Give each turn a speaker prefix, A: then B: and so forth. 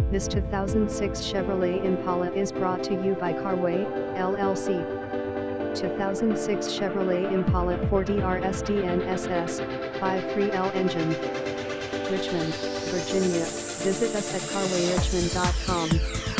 A: This 2006 Chevrolet Impala is brought to you by Carway, LLC. 2006 Chevrolet Impala 4DR SDN-SS, 5.3L engine. Richmond, Virginia. Visit us at carwayrichmond.com.